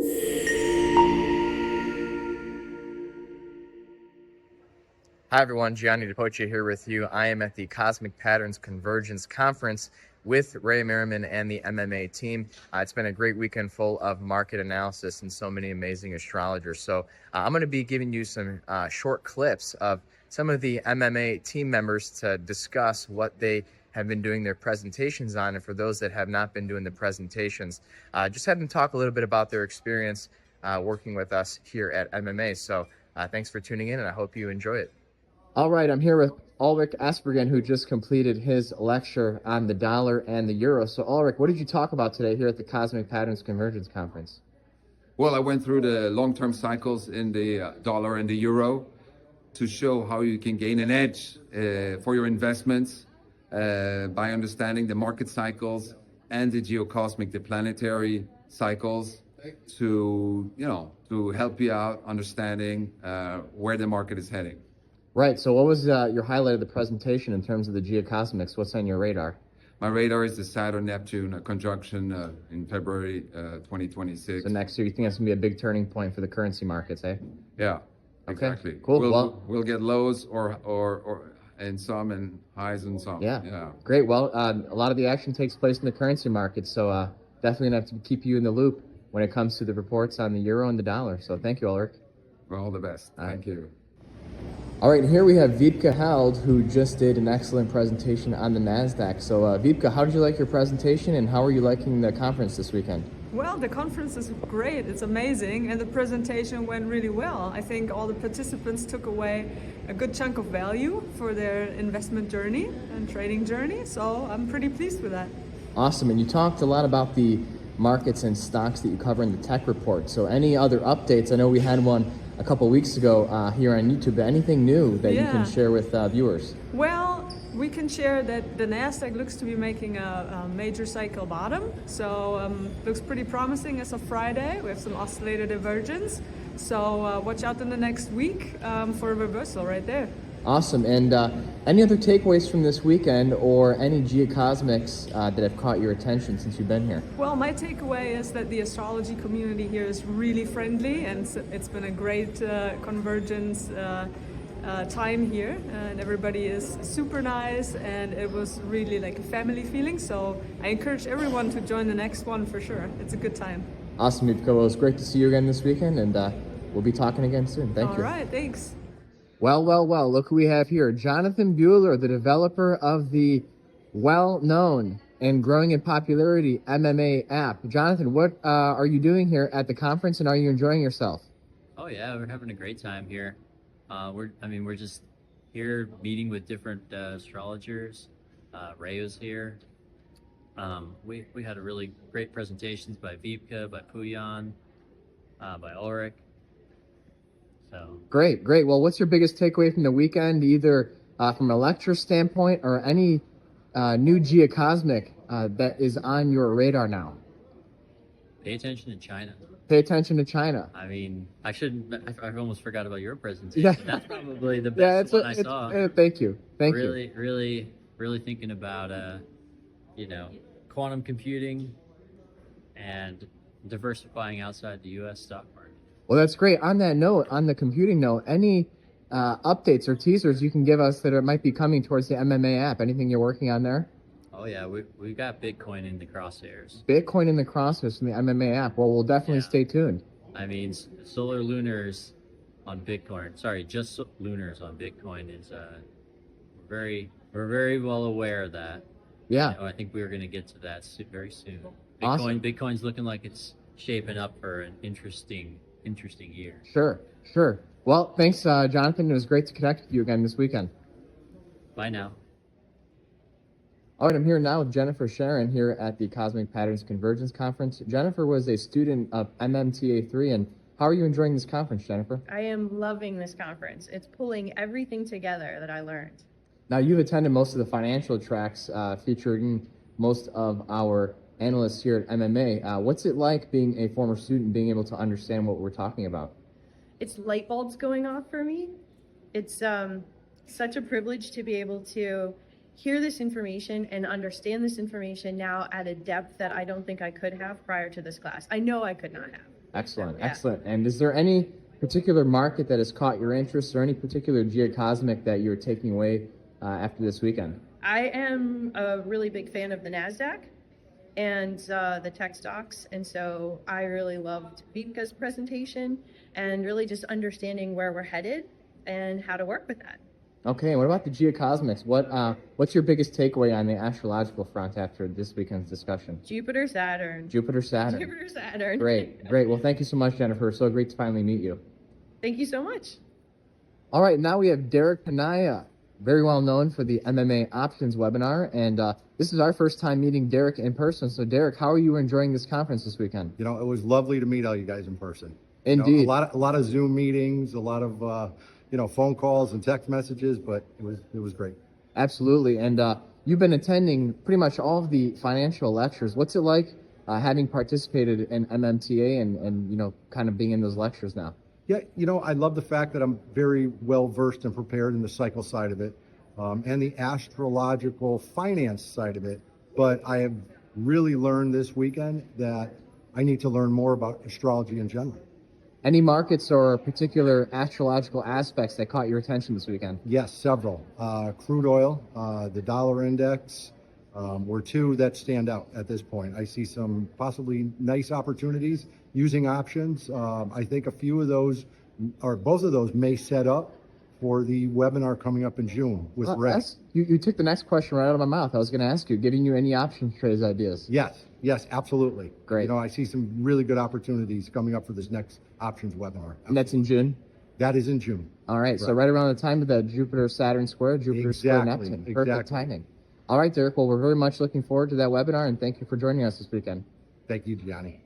Hi everyone, Gianni Poce here with you. I am at the Cosmic Patterns Convergence Conference with Ray Merriman and the MMA team. It's been a great weekend full of market analysis and so many amazing astrologers. So I'm going to be giving you some short clips of some of the MMA team members to discuss what they have been doing their presentations on, and for those that have not been doing the presentations, just have them talk a little bit about their experience working with us here at MMA. So thanks for tuning in, and I hope you enjoy it. All right, I'm here with Ulric Aspegren, who just completed his lecture on the dollar and the euro. So Ulric, what did you talk about today here at the Cosmic Patterns Convergence Conference? Well, I went through the long-term cycles in the dollar and the euro to show how you can gain an edge for your investments by understanding the market cycles and the geocosmic, the planetary cycles to help you out understanding where the market is heading. Right. So what was your highlight of the presentation in terms of the geocosmics? What's on your radar? My radar is the Saturn-Neptune conjunction in February 2026. So next year, you think that's going to be a big turning point for the currency markets, eh? Yeah, okay. Exactly. Cool. We'll get lows or in some and highs in some. Yeah. Great. Well, a lot of the action takes place in the currency market, so definitely going to have to keep you in the loop when it comes to the reports on the euro and the dollar. So thank you, Ulrich. All the best. Thank you. All right, here we have Wiebke held, who just did an excellent presentation on the NASDAQ. So Wiebke, how did you like your presentation, and how are you liking the conference this weekend? Well, the conference is great. It's amazing, and the presentation went really well. I think all the participants took away a good chunk of value for their investment journey and trading journey, so I'm pretty pleased with that. Awesome, and you talked a lot about the markets and stocks that you cover in the tech report. So any other updates? I know we had one a couple weeks ago here on YouTube, but anything new that you can share with viewers? Well, we can share that the NASDAQ looks to be making a major cycle bottom. So looks pretty promising as of Friday. We have some oscillator divergence. So watch out in the next week for a reversal right there. Awesome. And any other takeaways from this weekend, or any geocosmics that have caught your attention since you've been here? Well, my takeaway is that the astrology community here is really friendly, and it's been a great convergence time here, and everybody is super nice, and it was really like a family feeling. So I encourage everyone to join the next one for sure. It's a good time. Awesome, Wiebke. Well, it's great to see you again this weekend, and we'll be talking again soon. Thank you. All right, thanks. Well, look who we have here. Jonathan Buehler, the developer of the well-known and growing in popularity MMA app. Jonathan, what are you doing here at the conference, and are you enjoying yourself? Oh yeah, we're having a great time here. We're just here meeting with different astrologers. Ray was here. We had a really great presentations by Wiebke, by Pouyan, by Ulric. So. Great. Well, what's your biggest takeaway from the weekend, either from a lecture standpoint or any new geocosmic that is on your radar now? Pay attention to China. Pay attention to China. I mean, I almost forgot about your presentation. Yeah. That's probably the best one I saw. Thank you. Really thinking about, quantum computing and diversifying outside the U.S. stock market. Well, that's great. On that note, on the computing note, any updates or teasers you can give us that might be coming towards the MMA app? Anything you're working on there? Oh yeah, we've got Bitcoin in the crosshairs. Bitcoin in the crosshairs from the MMA app. Well, we'll definitely stay tuned. I mean, solar lunars on Bitcoin. Sorry, just lunars on Bitcoin is we're very well aware of that. Yeah. I think we're going to get to that very soon. Awesome. Bitcoin's looking like it's shaping up for an interesting year. Sure. Well, thanks, Jonathan. It was great to connect with you again this weekend. Bye now. All right, I'm here now with Jennifer Charron here at the Cosmic Patterns Convergence Conference. Jennifer was a student of MMTA 3, and how are you enjoying this conference, Jennifer? I am loving this conference. It's pulling everything together that I learned. Now, you've attended most of the financial tracks featuring most of our analysts here at MMA. What's it like being a former student, being able to understand what we're talking about? It's light bulbs going off for me. It's such a privilege to be able to hear this information and understand this information now at a depth that I don't think I could have prior to this class. I know I could not have. Excellent, Yeah. excellent. And is there any particular market that has caught your interest, or any particular geocosmic that you're taking away after this weekend? I am a really big fan of the NASDAQ and the tech stocks. And so I really loved Wiebke's presentation and really just understanding where we're headed and how to work with that. Okay, and what about the geocosmics? What's your biggest takeaway on the astrological front after this weekend's discussion? Jupiter, Saturn. Jupiter, Saturn. Jupiter, Saturn. Great, great. Well, thank you so much, Jennifer. So great to finally meet you. Thank you so much. All right, now we have Derek Panaia, very well known for the MMA Options webinar, and this is our first time meeting Derek in person. So, Derek, how are you enjoying this conference this weekend? You know, it was lovely to meet all you guys in person. Indeed. You know, a lot of Zoom meetings, a lot of phone calls and text messages, but it was great. Absolutely, and you've been attending pretty much all of the financial lectures. What's it like having participated in MMTA and kind of being in those lectures now? Yeah, I love the fact that I'm very well versed and prepared in the cycle side of it, and the astrological finance side of it. But I have really learned this weekend that I need to learn more about astrology in general. Any markets or particular astrological aspects that caught your attention this weekend? Yes, several. Crude oil, the dollar index were two that stand out at this point. I see some possibly nice opportunities using options. I think a few of those, or both of those, may set up for the webinar coming up in June with Ray. You took the next question right out of my mouth. I was going to ask you, giving you any option trades ideas? Yes, absolutely. Great. I see some really good opportunities coming up for this next options webinar. And that's in June? That is in June. All right, so right around the time of the Jupiter-Saturn square, Jupiter-square Neptune. Perfect timing. All right, Derek, well, we're very much looking forward to that webinar, and thank you for joining us this weekend. Thank you, Gianni.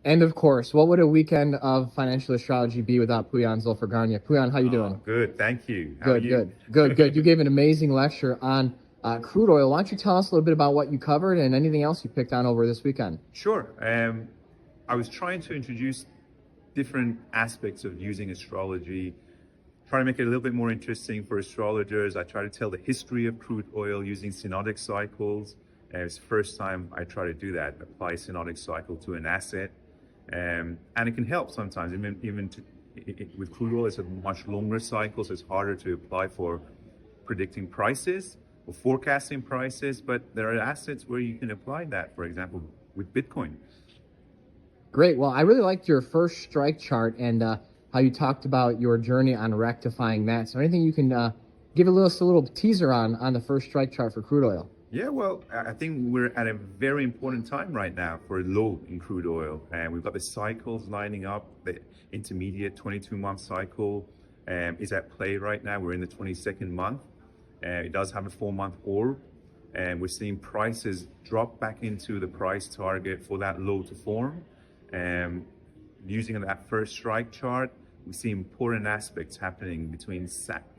And of course, what would a weekend of financial astrology be without Pouyan Zolfagharnia? Pouyan, how you doing? Good, thank you. How are you? Good. You gave an amazing lecture on crude oil. Why don't you tell us a little bit about what you covered and anything else you picked on over this weekend? Sure. I was trying to introduce different aspects of using astrology, try to make it a little bit more interesting for astrologers. I try to tell the history of crude oil using synodic cycles. It's the first time I try to do that, apply a synodic cycle to an asset. And it can help sometimes, with crude oil, it's a much longer cycle, so it's harder to apply for predicting prices or forecasting prices, but there are assets where you can apply that, for example, with Bitcoin. Great. Well, I really liked your first strike chart and how you talked about your journey on rectifying that. So anything you can give us a little teaser on the first strike chart for crude oil? Yeah, well, I think we're at a very important time right now for a low in crude oil. And we've got the cycles lining up. The intermediate 22-month cycle is at play right now. We're in the 22nd month. It does have a 4-month orb. And we're seeing prices drop back into the price target for that low to form. Using that first strike chart, we see important aspects happening between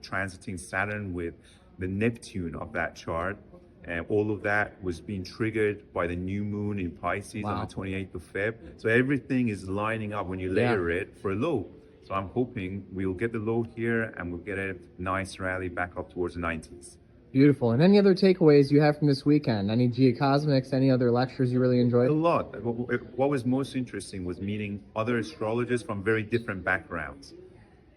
transiting Saturn with the Neptune of that chart. And all of that was being triggered by the new moon in Pisces on the 28th of Feb. So everything is lining up when you layer it for a low. So I'm hoping we'll get the low here and we'll get a nice rally back up towards the 90s. Beautiful. And any other takeaways you have from this weekend? Any geocosmics, any other lectures you really enjoyed? A lot. What was most interesting was meeting other astrologers from very different backgrounds.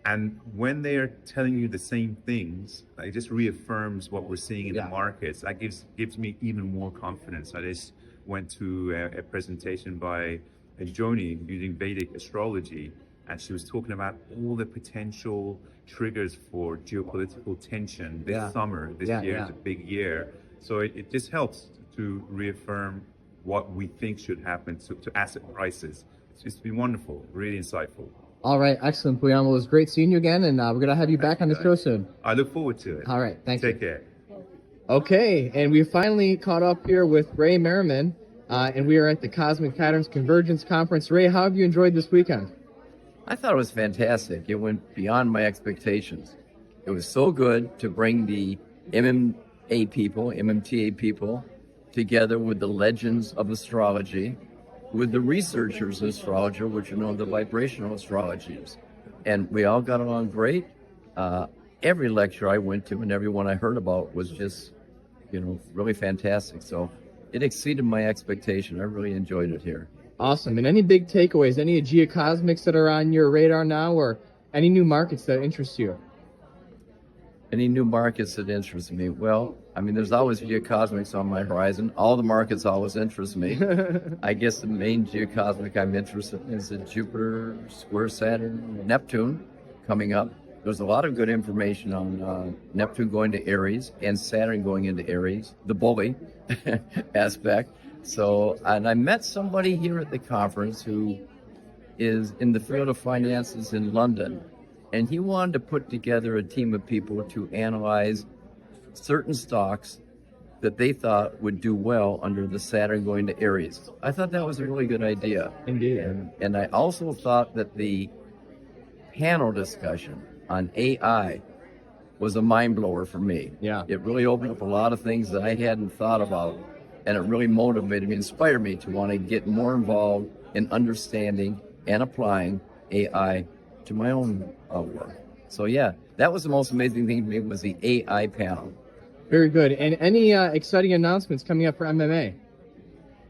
And when they are telling you the same things, it just reaffirms what we're seeing in the markets. That gives me even more confidence. I just went to a presentation by Gianni using Vedic astrology, and she was talking about all the potential triggers for geopolitical tension this summer. This year is a big year. So it just helps to reaffirm what we think should happen to asset prices. It's been wonderful, really insightful. All right, excellent, Pouyan. Well, it was great seeing you again, and we're going to have you back on the show soon. I look forward to it. All right, thank you. Take care. Okay, and we finally caught up here with Ray Merriman, and we are at the Cosmic Patterns Convergence Conference. Ray, how have you enjoyed this weekend? I thought it was fantastic. It went beyond my expectations. It was so good to bring the MMA people, MMTA people, together with the legends of astrology, with the researchers of astrology, which are known the vibrational astrologies. And we all got along great. Every lecture I went to and every one I heard about was just, really fantastic. So it exceeded my expectation. I really enjoyed it here. Awesome. And any big takeaways, any geocosmics that are on your radar now, or any new markets that interest you? Any new markets that interest me? Well, I mean, there's always geocosmics on my horizon. All the markets always interest me. I guess the main geocosmic I'm interested in is Jupiter square Saturn, Neptune coming up. There's a lot of good information on Neptune going to Aries and Saturn going into Aries, the bully aspect. So, and I met somebody here at the conference who is in the field of finances in London, and he wanted to put together a team of people to analyze certain stocks that they thought would do well under the Saturn going to Aries. I thought that was a really good idea. Indeed. And I also thought that the panel discussion on AI was a mind blower for me. Yeah. It really opened up a lot of things that I hadn't thought about, and it really motivated me, inspired me to want to get more involved in understanding and applying AI to my own work. So yeah, that was the most amazing thing to me, was the AI panel. Very good. And any exciting announcements coming up for MMA?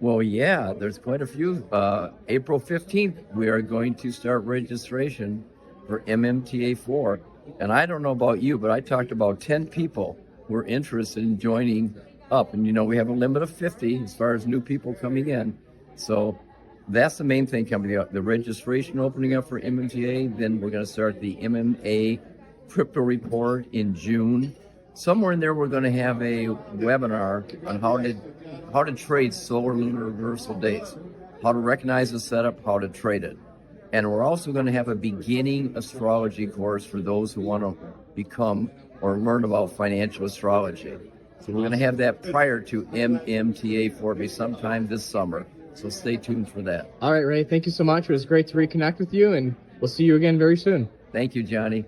Well, yeah, there's quite a few. April 15th, we are going to start registration for MMTA 4. And I don't know about you, but I talked to about 10 people who are interested in joining up. And, you know, we have a limit of 50 as far as new people coming in. So that's the main thing coming up. The registration opening up for MMTA. Then we're going to start the MMA crypto report in June. Somewhere in there, we're going to have a webinar on how to trade solar lunar reversal days, how to recognize the setup, how to trade it. And we're also going to have a beginning astrology course for those who want to become or learn about financial astrology. So we're going to have that prior to MMTA 4 sometime this summer. So stay tuned for that. All right, Ray, thank you so much. It was great to reconnect with you, and we'll see you again very soon. Thank you, Gianni.